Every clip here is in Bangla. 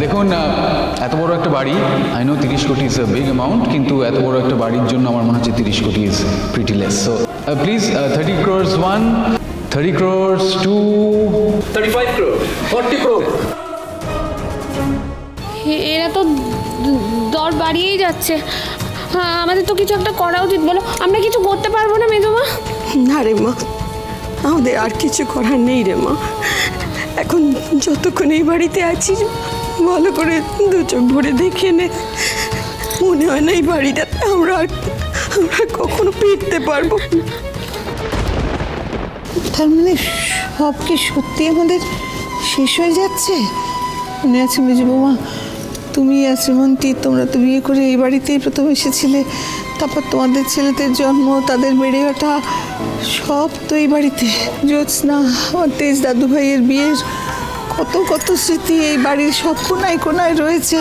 দেখুন এত বড় একটা বাড়ি, আই নো 30 কোটি ইজ আ বিগ অ্যামাউন্ট, কিন্তু এত বড় একটা বাড়ির জন্য আমার মনে হচ্ছে 30 কোটি is pretty less. So please 30 crores 1, 30 crores 2, 35 crore, 40 crore। এরা তো দর বাড়িয়েই যাচ্ছে। হ্যাঁ, আমাদের তো কিছু একটা করা উচিত, বলো। আমরা কিছু করতে পারবো না মেজমা? না রে মা, আমাদের আর কিছু করার নেই রে মা। এখন যতক্ষণ এই বাড়িতে আছিস ভালো করে দু চোখ ভরে দেখে নে। মনে হয় না এই বাড়িটাতে আমরা কখনো ফিরতে পারবো। তার মানে সব কি সত্যি আমাদের শেষ হয়ে যাচ্ছে? মনে আছে মেজো বৌমা, তুমি আর শ্রীমন্তী তোমরা তো বিয়ে করে এই বাড়িতেই প্রথম এসেছিলে, তারপর তোমাদের ছেলেদের জন্ম, তাদের বেড়ে ওঠা, সব তো এই বাড়িতে। জ্যোৎস্না, আমার তেজ দাদু ভাইয়ের বিয়ের কত কত স্মৃতি এই বাড়ির সব কোনায় কোনায় রয়েছে।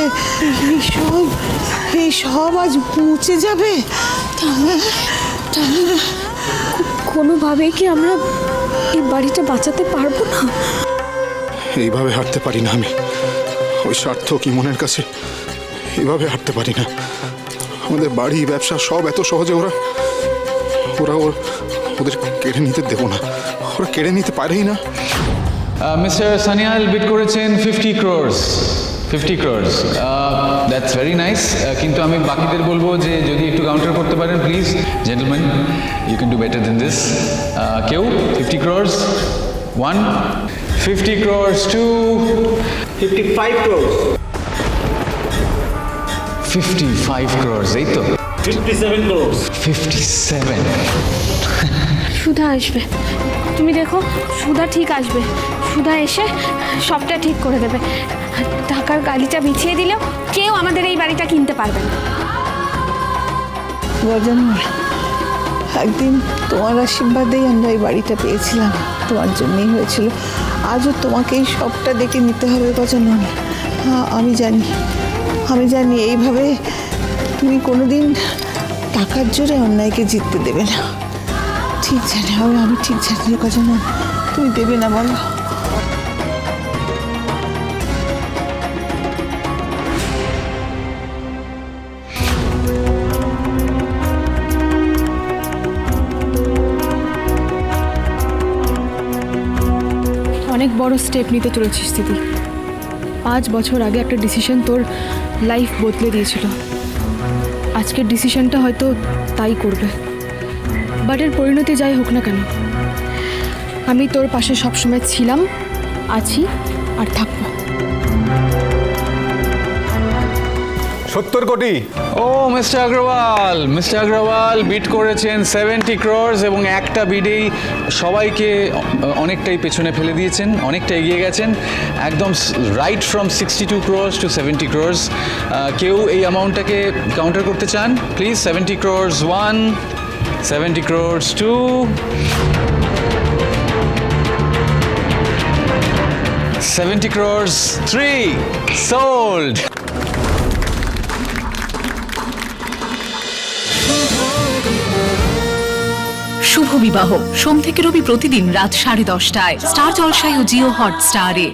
এই সব আজ মুছে যাবে। কোনোভাবেই কি আমরা এই বাড়িটা বাঁচাতে পারবো না? এইভাবে হাঁটতে পারি না আমি। ওই স্বার্থ কি মনের কাছে এইভাবে হাঁটতে পারি না। আমাদের বাড়ি ব্যবসা সব এত সহজে ওদের কেড়ে নিতে দেবো না। ওরা কেড়ে নিতে পারেই না। মিস্টার সানিয়াল বিড করেছেন 50 crores, 50 crores, that's very nice. কিন্তু আমি বাকিদের বলবো যে যদি একটু কাউন্টার করতে পারেন please. Gentleman, you can do better than this. কেউ 50 crores 1, 50 crores 2, 55 crore, 55 crores, এই তো 57 crore। 57। সুধা আসবে, তুমি দেখো, সুধা ঠিক আসবে। সুধা এসে সবটা ঠিক করে দেবে। টাকার গালিটা বিছিয়ে দিলেও কেউ আমাদের এই বাড়িটা কিনতে পারবে না। গজানন, একদিন তোমার আশীর্বাদেই আমরা এই বাড়িটা পেয়েছিলাম, তোমার জন্যই হয়েছিল। আজও তোমাকেই সবটা দেখে নিতে হবে গজানন। আমি জানি এইভাবে তুমি কোনোদিন টাকার জোরে অন্যায়কে জিততে দেবে না। ঠিক জানি, আমি ঠিক জানি গজানন, তুমি দেবে না বলো। অনেক বড় স্টেপ নিতে চলেছিস দিদি। 5 বছর আগে একটা ডিসিশন তোর লাইফ বদলে দিয়েছিল। আজকের ডিসিশনটা হয়তো তাই করবে, বাট এর পরিণতি যাই হোক না কেন, আমি তোর পাশে সবসময় ছিলাম, আছি আর থাকবো। 70 কোটি। ও মিস্টার আগ্রওয়াল বিড করেছেন 70 crores এবং একটা বিডেই সবাইকে অনেকটাই পেছনে ফেলে দিয়েছেন, অনেকটা এগিয়ে গেছেন, একদম right from 62 crores to 70 crores। কেউ এই অ্যামাউন্টটাকে কাউন্টার করতে চান please? 70 crores 1, 70 crores 2, 70 crores 3, sold. শুভ বিবাহ সোম থেকে রবি প্রতিদিন রাত 10:30টায় স্টার জলসায় ও জিও হটস্টারে।